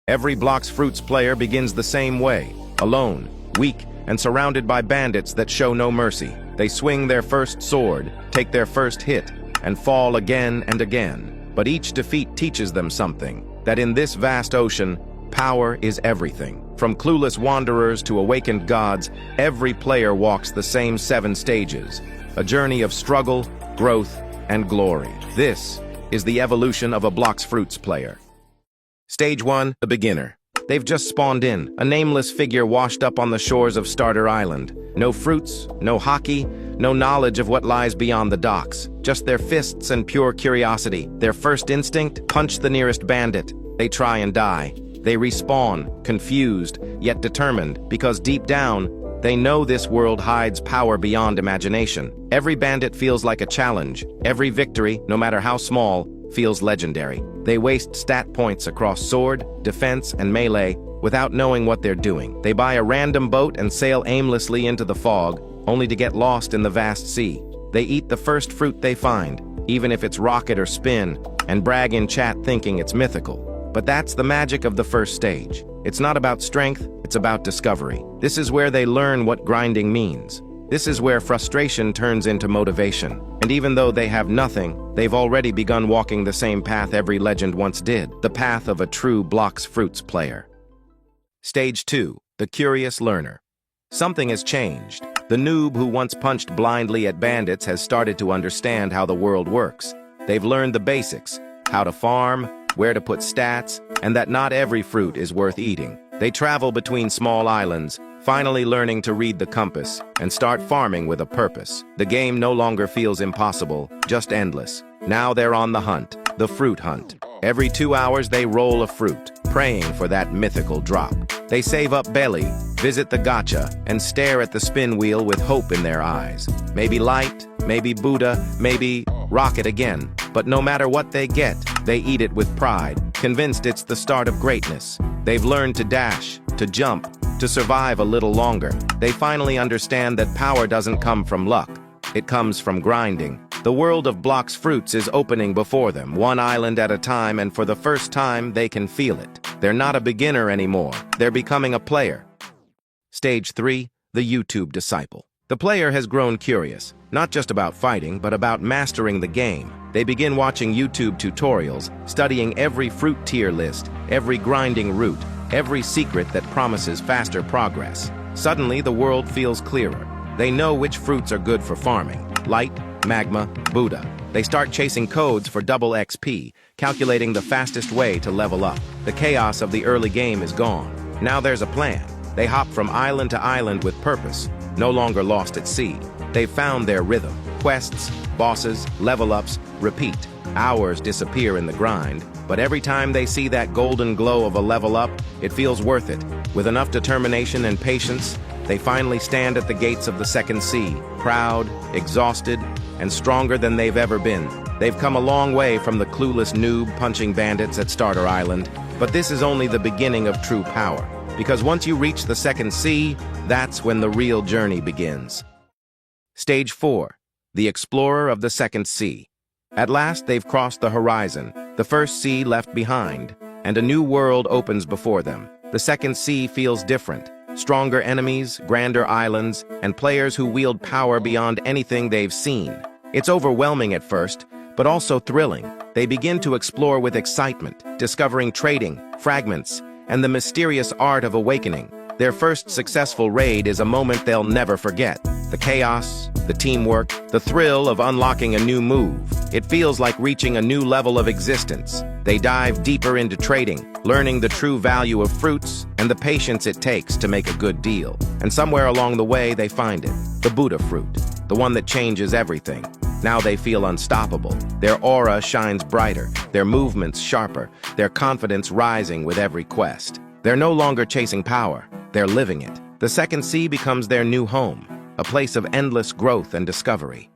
Every Blox Fruits player begins the same way, alone, weak, and surrounded by bandits that show no mercy. They swing their first sword, take their first hit, and fall again and again. But each defeat teaches them something, that in this vast ocean, power is everything. From clueless wanderers to awakened gods, every player walks the same 7 stages, a journey of struggle, growth, and glory. This is the evolution of a Blox Fruits player. Stage 1, the beginner. They've just spawned in, a nameless figure washed up on the shores of Starter Island. No fruits, no hockey, no knowledge of what lies beyond the docks. Just their fists and pure curiosity. Their first instinct, punch the nearest bandit. They try and die. They respawn, confused, yet determined, because deep down, they know this world hides power beyond imagination. Every bandit feels like a challenge. Every victory, no matter how small, feels legendary. They waste stat points across sword, defense, and melee without knowing what they're doing. They buy a random boat and sail aimlessly into the fog, only to get lost in the vast sea. They eat the first fruit they find, even if it's rocket or spin, and brag in chat thinking it's mythical. But that's the magic of the first stage. It's not about strength, it's about discovery. This is where they learn what grinding means. This is where frustration turns into motivation. And even though they have nothing, they've already begun walking the same path every legend once did, the path of a true Blox Fruits player. Stage 2, the curious learner. Something has changed. The noob who once punched blindly at bandits has started to understand how the world works. They've learned the basics, how to farm, where to put stats, and that not every fruit is worth eating. They travel between small islands, finally learning to read the compass and start farming with a purpose. The game no longer feels impossible, just endless. Now they're on the hunt, the fruit hunt. Every 2 hours they roll a fruit, praying for that mythical drop. They save up belly, visit the gacha, and stare at the spin wheel with hope in their eyes. Maybe light, maybe Buddha, maybe rocket again. But no matter what they get, they eat it with pride, convinced it's the start of greatness. They've learned to dash, to jump, to survive a little longer. They finally understand that power doesn't come from luck. It comes from grinding. The world of Blox Fruits is opening before them, one island at a time, and for the first time, they can feel it. They're not a beginner anymore. They're becoming a player. Stage 3, the YouTube disciple. The player has grown curious, not just about fighting, but about mastering the game. They begin watching YouTube tutorials, studying every fruit tier list, every grinding route, every secret that promises faster progress. Suddenly, the world feels clearer. They know which fruits are good for farming. Light, magma, Buddha. They start chasing codes for double XP, calculating the fastest way to level up. The chaos of the early game is gone. Now there's a plan. They hop from island to island with purpose, no longer lost at sea. They've found their rhythm. Quests, bosses, level-ups, repeat. Hours disappear in the grind, but every time they see that golden glow of a level up, it feels worth it. With enough determination and patience, they finally stand at the gates of the second sea, proud, exhausted, and stronger than they've ever been. They've come a long way from the clueless noob punching bandits at Starter Island, but this is only the beginning of true power. Because once you reach the second sea, that's when the real journey begins. Stage 4, the explorer of the second sea. At last, they've crossed the horizon, the first sea left behind, and a new world opens before them. The second sea feels different. Stronger enemies, grander islands, and players who wield power beyond anything they've seen. It's overwhelming at first, but also thrilling. They begin to explore with excitement, discovering trading, fragments, and the mysterious art of awakening. Their first successful raid is a moment they'll never forget. The chaos, the teamwork, the thrill of unlocking a new move. It feels like reaching a new level of existence. They dive deeper into trading, learning the true value of fruits and the patience it takes to make a good deal. And somewhere along the way, they find it, the Buddha fruit, the one that changes everything. Now they feel unstoppable. Their aura shines brighter, their movements sharper, their confidence rising with every quest. They're no longer chasing power, they're living it. The second sea becomes their new home, a place of endless growth and discovery.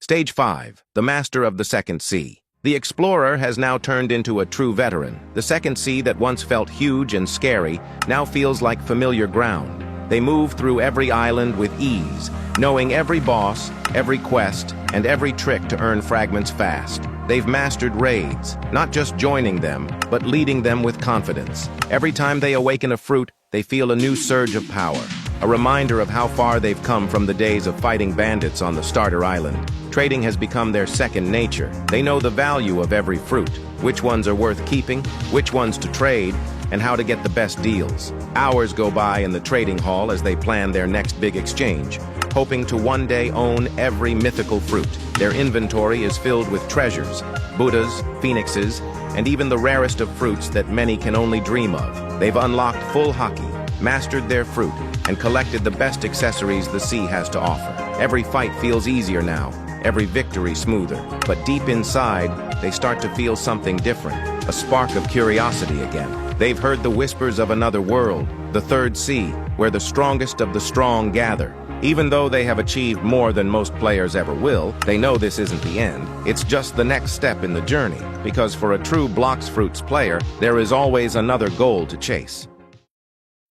Stage 5, the master of the second sea. The explorer has now turned into a true veteran. The second sea that once felt huge and scary now feels like familiar ground. They move through every island with ease, knowing every boss, every quest, and every trick to earn fragments fast. They've mastered raids, not just joining them, but leading them with confidence. Every time they awaken a fruit, they feel a new surge of power, a reminder of how far they've come from the days of fighting bandits on the starter island. Trading has become their second nature. They know the value of every fruit, which ones are worth keeping, which ones to trade, and how to get the best deals. Hours go by in the trading hall as they plan their next big exchange, hoping to one day own every mythical fruit. Their inventory is filled with treasures, Buddhas, phoenixes, and even the rarest of fruits that many can only dream of. They've unlocked full hockey, mastered their fruit, and collected the best accessories the sea has to offer. Every fight feels easier now, every victory smoother. But deep inside, they start to feel something different, a spark of curiosity again. They've heard the whispers of another world, the third sea, where the strongest of the strong gather. Even though they have achieved more than most players ever will, they know this isn't the end. It's just the next step in the journey, because for a true Blox Fruits player, there is always another goal to chase.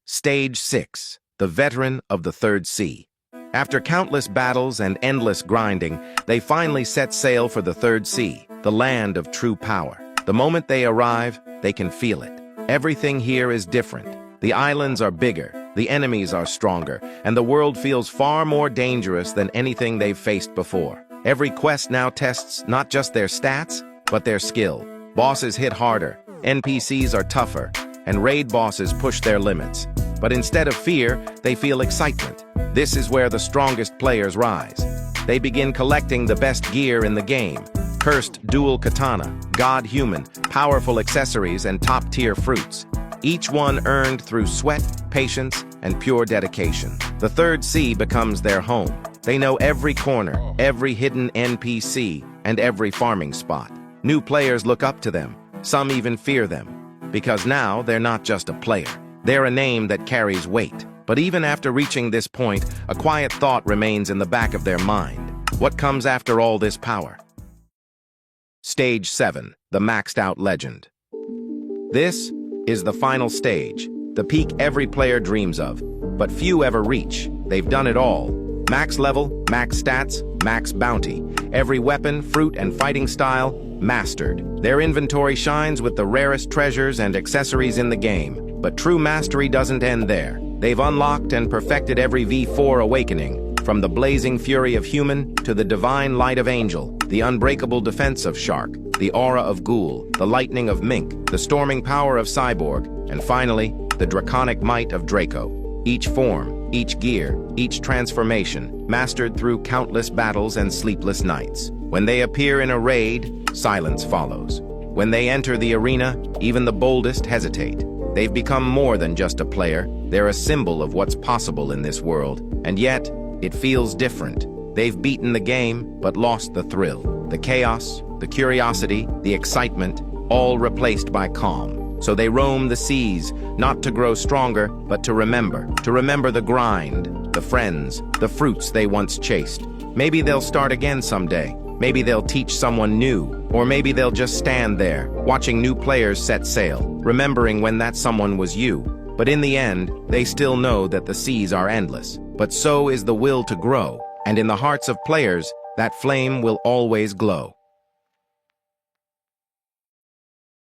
Stage 6. The Veteran of the Third Sea. After countless battles and endless grinding, they finally set sail for the Third Sea, the land of true power. The moment they arrive, they can feel it. Everything here is different. The islands are bigger, the enemies are stronger, and the world feels far more dangerous than anything they've faced before. Every quest now tests not just their stats, but their skill. Bosses hit harder, NPCs are tougher, and raid bosses push their limits. But instead of fear, they feel excitement. This is where the strongest players rise. They begin collecting the best gear in the game. Cursed dual katana, god human, powerful accessories, and top-tier fruits. Each one earned through sweat, patience, and pure dedication. The Third Sea becomes their home. They know every corner, every hidden NPC, and every farming spot. New players look up to them. Some even fear them. Because now they're not just a player. They're a name that carries weight. But even after reaching this point, a quiet thought remains in the back of their mind. What comes after all this power? Stage 7. The Maxed Out Legend. This is the final stage, the peak every player dreams of, but few ever reach. They've done it all. Max level, max stats, max bounty. Every weapon, fruit, and fighting style, mastered. Their inventory shines with the rarest treasures and accessories in the game. But true mastery doesn't end there. They've unlocked and perfected every V4 awakening, from the blazing fury of human to the divine light of angel, the unbreakable defense of shark, the aura of ghoul, the lightning of mink, the storming power of cyborg, and finally, the draconic might of Draco. Each form, each gear, each transformation, mastered through countless battles and sleepless nights. When they appear in a raid, silence follows. When they enter the arena, even the boldest hesitate. They've become more than just a player. They're a symbol of what's possible in this world. And yet, it feels different. They've beaten the game, but lost the thrill. The chaos, the curiosity, the excitement, all replaced by calm. So they roam the seas, not to grow stronger, but to remember the grind, the friends, the fruits they once chased. Maybe they'll start again someday. Maybe they'll teach someone new, or maybe they'll just stand there, watching new players set sail, remembering when that someone was you. But in the end, they still know that the seas are endless. But so is the will to grow, and in the hearts of players, that flame will always glow.